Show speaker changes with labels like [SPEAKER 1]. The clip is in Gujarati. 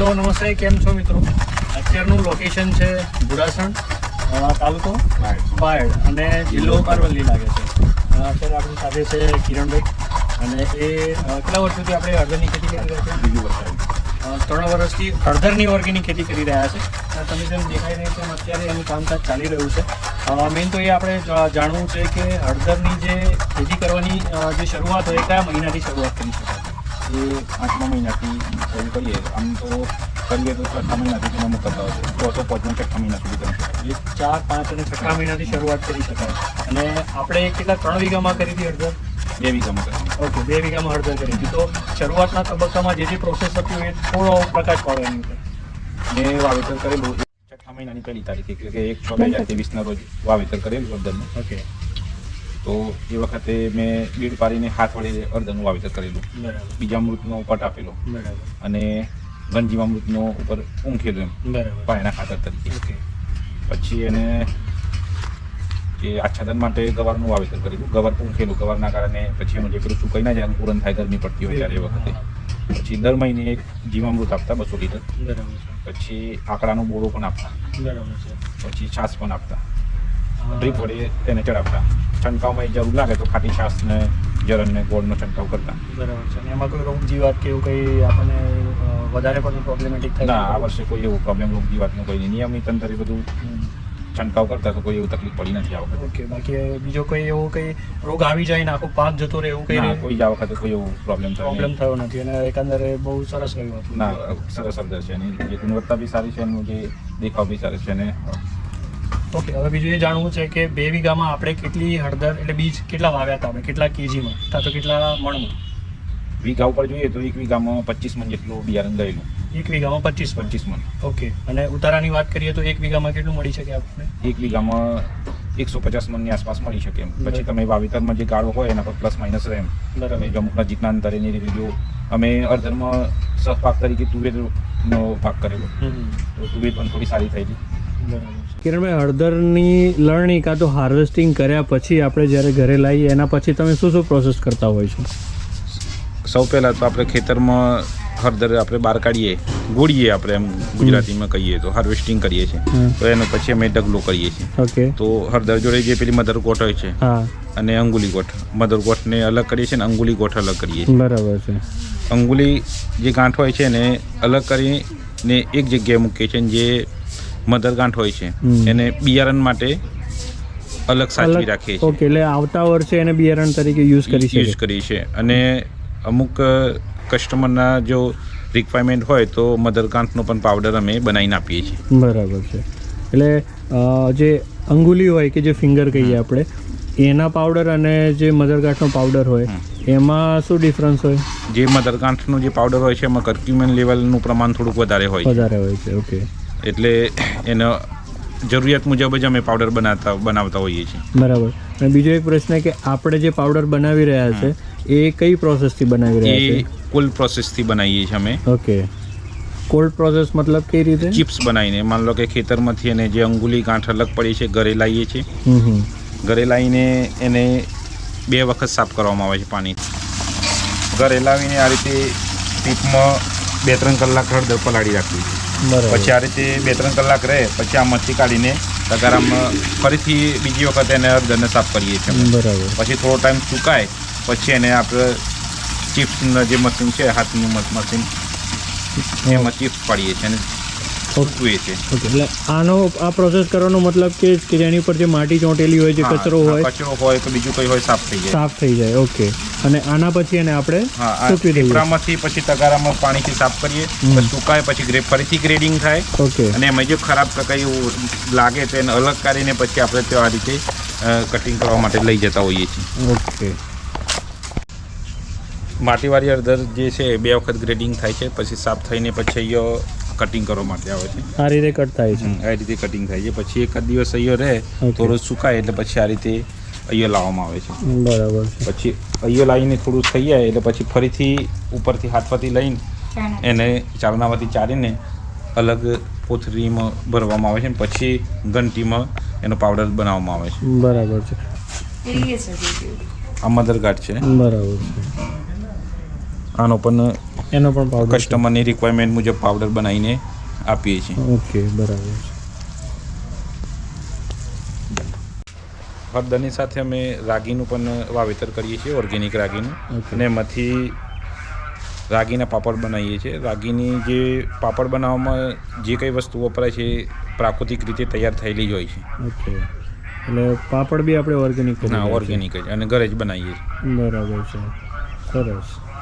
[SPEAKER 1] હેલો નમસ્તે, કેમ છો મિત્રો? અત્યારનું લોકેશન છે બુરાસણ, તાલુકો બાયડ અને જિલ્લો અરવલ્લી લાગે છે. અત્યારે આપણી સાથે છે કિરણભાઈ અને એ કેટલા વર્ષોથી આપણે હળદરની ખેતી કરી રહ્યા છે? બીજું વર્ષ. 3 વર્ષથી હળદરની ઓર્ગેનિક ખેતી કરી રહ્યા છે. તમે જેમ દેખાઈ રહી છે અત્યારે એનું કામકાજ ચાલી રહ્યું છે. મેઇન તો એ આપણે જાણવું છે કે હળદરની જે ખેતી કરવાની જે શરૂઆત હોય કયા મહિનાથી શરૂઆત કરી શકાય?
[SPEAKER 2] એ 8મા મહિનાથી શરૂ કરીએ. આમ તો કરીએ તો 6મા મહિનાથી પણ અમુક કરતા હોય છે. ચોથો 5મા 6મા મહિના સુધી કરી શકાય.
[SPEAKER 1] 4, 5 અને 6મા મહિનાથી શરૂઆત કરી શકાય. અને આપણે કેટલા 3 વીઘામાં કરી હતી હળદર?
[SPEAKER 2] 2 વીઘામાં કરીએ.
[SPEAKER 1] ઓકે, 2 વીઘામાં હળદર કરી હતી. તો શરૂઆતના તબક્કામાં જે પ્રોસેસ હતી એ થોડો પ્રકાશ પાડો એની ઉપર.
[SPEAKER 2] મેં વાવેતર કરેલું 6મા મહિનાની પહેલી તારીખ, એટલે કે 1/6/2023ના રોજ વાવેતર કરેલું હળદરનું.
[SPEAKER 1] ઓકે.
[SPEAKER 2] તો એ વખતે મેં બીડ પાડીને હાથ વડે હળદરનું વાવેતર કરેલું.
[SPEAKER 1] બરાબર.
[SPEAKER 2] બીજામૃતનો પટ આપેલો
[SPEAKER 1] બરાબર.
[SPEAKER 2] અને ઘનજીવામૃતનો ઉપર ઊંઘેલું એમ
[SPEAKER 1] બરાબર.
[SPEAKER 2] પાયાના ખાતર તરીકે.
[SPEAKER 1] ઓકે.
[SPEAKER 2] પછી એને જે આચ્છાદન માટે ગવારનું વાવેતર કરેલું. ગવાર ઊંઘેલું. ગવારના કારણે પછી એનું જે પેલું સુકાઈ ના જાય, અંકુરન થાય, ગરમી પડતી હોય ત્યારે એ વખતે. પછી દર મહિને એક જીવામૃત આપતા 200 લીટર.
[SPEAKER 1] બરાબર.
[SPEAKER 2] પછી આકડાનો બોરો પણ આપતા.
[SPEAKER 1] બરાબર છે.
[SPEAKER 2] પછી છાશ પણ આપતા. ડ્રીપ વડે તેને ચડાવતા. છંટકાવમાં જરૂર લાગે તો ખાટી છાશ ને જરણને ગોળનો છંટકાવ કરતા.
[SPEAKER 1] બરાબર છે. અને એમાં કોઈ રોગ જીવાત કે એવું કંઈ આપણને વધારે પણ પ્રોબ્લેમેટિક થાય?
[SPEAKER 2] ના, આ વર્ષે કોઈ એવું પ્રોબ્લેમ રોગ જીવાતનો કોઈ નહીં. નિયમિત અંતરે બધું છંટકાવ કરતા તો કોઈ એવું તકલીફ પડી નથી આ વખતે.
[SPEAKER 1] ઓકે. બાકી બીજો કોઈ એવો કંઈ રોગ આવી જાય ને આખો પાક જતો રહે એવું કંઈ
[SPEAKER 2] ના, કોઈ જ આ વખતે કોઈ એવું પ્રોબ્લેમ
[SPEAKER 1] થયો નથી અને એકંદરે બહુ સરસ રહ્યું હતું.
[SPEAKER 2] ના, સરસ હળદર છે. એની જે ગુણવત્તા બી સારી છે, એનું જે દેખાવ બી સારો છે. અને
[SPEAKER 1] ઓકે, હવે બીજું એ જાણવું છે કે 2 વીઘામાં આપણે કેટલી હળદર એટલે બીજ કેટલા વાવ્યા હતા આપણે? કેટલા કેજીમાં કાં તો કેટલા મણમાં?
[SPEAKER 2] વીઘા ઉપર જોઈએ તો 1 વીઘામાં 25 મણ જેટલું બિયારણ ગયેલું.
[SPEAKER 1] 1 વીઘામાં 25
[SPEAKER 2] મણ.
[SPEAKER 1] ઓકે. અને ઉતારાની વાત કરીએ તો 1 વીઘામાં કેટલું મળી શકે આપણે?
[SPEAKER 2] 1 વીઘામાં 150 મણની આસપાસ મળી શકે એમ. પછી તમે વાવેતરમાં જે ગાળો હોય એના પર પ્લસ માઇનસ રહે એમ.
[SPEAKER 1] બરાબર.
[SPEAKER 2] અમુક નજીકના અંતરે ની રીતે અમે હળદરમાં સહપાક તરીકે તુવેરનો પાક કરેલો. તો તુવેર પણ થોડી સારી થઈ હતી.
[SPEAKER 1] બરાબર. કિરણભાઈ, હળદરની લણણી કાં તો હાર્વેસ્ટિંગ કર્યા પછી આપણે જ્યારે ઘરે લાવીએ એના પછી તમે શું શું પ્રોસેસ કરતા હોય છો?
[SPEAKER 2] સૌ પહેલાં તો આપણે ખેતરમાં હળદર આપણે બહાર કાઢીએ, ગોળીએ, આપણે એમ ગુજરાતીમાં કહીએ તો હાર્વેસ્ટિંગ કરીએ છીએ. તો એનો પછી અમે ડગલો કરીએ છીએ.
[SPEAKER 1] ઓકે.
[SPEAKER 2] તો હળદર જોડે જે પેલી મધર ગોઠ હોય છે અને અંગુલી ગોઠ, મધર ગોઠને અલગ કરીએ છીએ અને અંગુલી ગોઠ અલગ કરીએ છીએ.
[SPEAKER 1] બરાબર છે.
[SPEAKER 2] અંગુલી જે ગાંઠ હોય છે એને અલગ કરીને એક જગ્યાએ મૂકીએ છીએ. જે મધર ગાંઠ હોય છે એને બિયારણ માટે અલગ સાચવી રાખીએ છીએ.
[SPEAKER 1] ઓકે. એટલે આવતા વર્ષે એને બિયારણ તરીકે યુઝ
[SPEAKER 2] કરીએ છીએ. અને અમુક કસ્ટમરના જો રિક્વાયરમેન્ટ હોય તો મધર ગાંઠનો પણ પાવડર અમે બનાવીને આપીએ છીએ.
[SPEAKER 1] બરાબર છે. એટલે જે અંગુલી હોય કે જે ફિંગર કહીએ આપણે, એના પાવડર અને જે મધરગાંઠનો પાવડર હોય એમાં શું ડિફરન્સ હોય?
[SPEAKER 2] જે મધરગાંઠનો જે પાવડર હોય છે એમાં કર્ક્યુમિન લેવલનું પ્રમાણ થોડુંક વધારે હોય
[SPEAKER 1] છે. ઓકે.
[SPEAKER 2] એટલે એનો જરૂરિયાત મુજબ જ અમે પાવડર બનાવતા હોઈએ છીએ.
[SPEAKER 1] બરાબર. અને બીજો એક પ્રશ્ન કે આપણે જે પાવડર બનાવી રહ્યા છે એ કઈ પ્રોસેસથી બનાવી રહ્યા છે?
[SPEAKER 2] એ કોલ્ડ પ્રોસેસથી બનાવીએ છીએ અમે.
[SPEAKER 1] ઓકે. કોલ્ડ પ્રોસેસ મતલબ કઈ રીતે?
[SPEAKER 2] ચિપ્સ બનાવીને, માન લો કે ખેતરમાંથી એને જે અંગુલી ગાંઠ અલગ પડી છે ઘરે લાવીએ છીએ. ઘરે લાવીને એને 2 વખત સાફ કરવામાં આવે છે પાણી. ઘરે લાવીને આ રીતે ટીપમાં 2-3 કલાક હળદર પલાળી રાખવી છે. પછી આ રીતે 2-3 કલાક રહે પછી આમાંથી કાઢીને તગારામાં ફરીથી બીજી વખત એને હળદરને સાફ કરીએ છીએ.
[SPEAKER 1] બરાબર.
[SPEAKER 2] પછી થોડો ટાઈમ સુકાય પછી એને આપણે ચિપ્સનું જે મશીન છે, હાથનું મશીન, એમાં ચિપ્સ પાડીએ છીએ અને સૂકવીએ છીએ.
[SPEAKER 1] ઓકે. એટલે આ પ્રોસેસ કરવાનો મતલબ કે જેની ઉપર જે માટી ચોંટેલી હોય, જે કચરો હોય
[SPEAKER 2] કે બીજું કંઈ હોય સાફ થઈ જાય.
[SPEAKER 1] ઓકે. અને આના પછી એને આપણે સૂકવી દઈએ.
[SPEAKER 2] ટીપરામાંથી પછી તગારામાં પાણીથી સાફ કરીએ, પછી સુકાય પછી ફરીથી ગ્રેડિંગ થાય.
[SPEAKER 1] ઓકે.
[SPEAKER 2] અને એમાં જે ખરાબ કંઈ લાગે તો એને અલગ કાઢીને પછી આપણે તે આ રીતે કટિંગ કરવા માટે લઈ જતા હોઈએ છીએ.
[SPEAKER 1] ઓકે.
[SPEAKER 2] માટીવાળી હળદર જે છે 2 વખત ગ્રેડિંગ થાય છે, પછી સાફ થઈને પછી અહીંયા કટિંગ કરવા માટે આવે છે.
[SPEAKER 1] આ રીતે કટ થાય છે.
[SPEAKER 2] આ રીતે કટિંગ થાય છે. પછી એક દિવસ અહીંયા રહે, થોડું સુકાય એટલે પછી આ રીતે અહીંયા લાવવામાં આવે છે.
[SPEAKER 1] બરાબર.
[SPEAKER 2] પછી અહીંયા લાવીને થોડું થઈ જાય એટલે પછી ફરીથી ઉપરથી હાથવાથી લઈને એને ચાલનામાંથી ચારીને અલગ પોથરીમાં ભરવામાં આવે છે. પછી ઘંટીમાં એનો પાવડર બનાવવામાં આવે છે.
[SPEAKER 1] બરાબર છે.
[SPEAKER 2] આ મધરગાંઠ છે.
[SPEAKER 1] બરાબર છે.
[SPEAKER 2] આનો પણ
[SPEAKER 3] એનો પણ પાવડર
[SPEAKER 2] કસ્ટમરની રિક્વાયરમેન્ટ મુજબ પાવડર બનાવીને આપીએ છીએ.
[SPEAKER 3] ઓકે, બરાબર છે.
[SPEAKER 2] હળદરની સાથે અમે રાગીનું પણ વાવેતર કરીએ છીએ, ઓર્ગેનિક રાગીનું.
[SPEAKER 3] Okay.
[SPEAKER 2] અને એમાંથી રાગીના પાપડ બનાવીએ છીએ. રાગીની જે પાપડ બનાવવામાં જે કંઈ વસ્તુ વપરાય છે એ પ્રાકૃતિક રીતે તૈયાર થયેલી જ હોય છે.
[SPEAKER 3] ઓકે, એટલે પાપડ બી આપણે ઓર્ગેનિક
[SPEAKER 2] ના, ઓર્ગેનિક જ અને ઘરે જ બનાવીએ છીએ.
[SPEAKER 3] બરાબર છે, સરસ.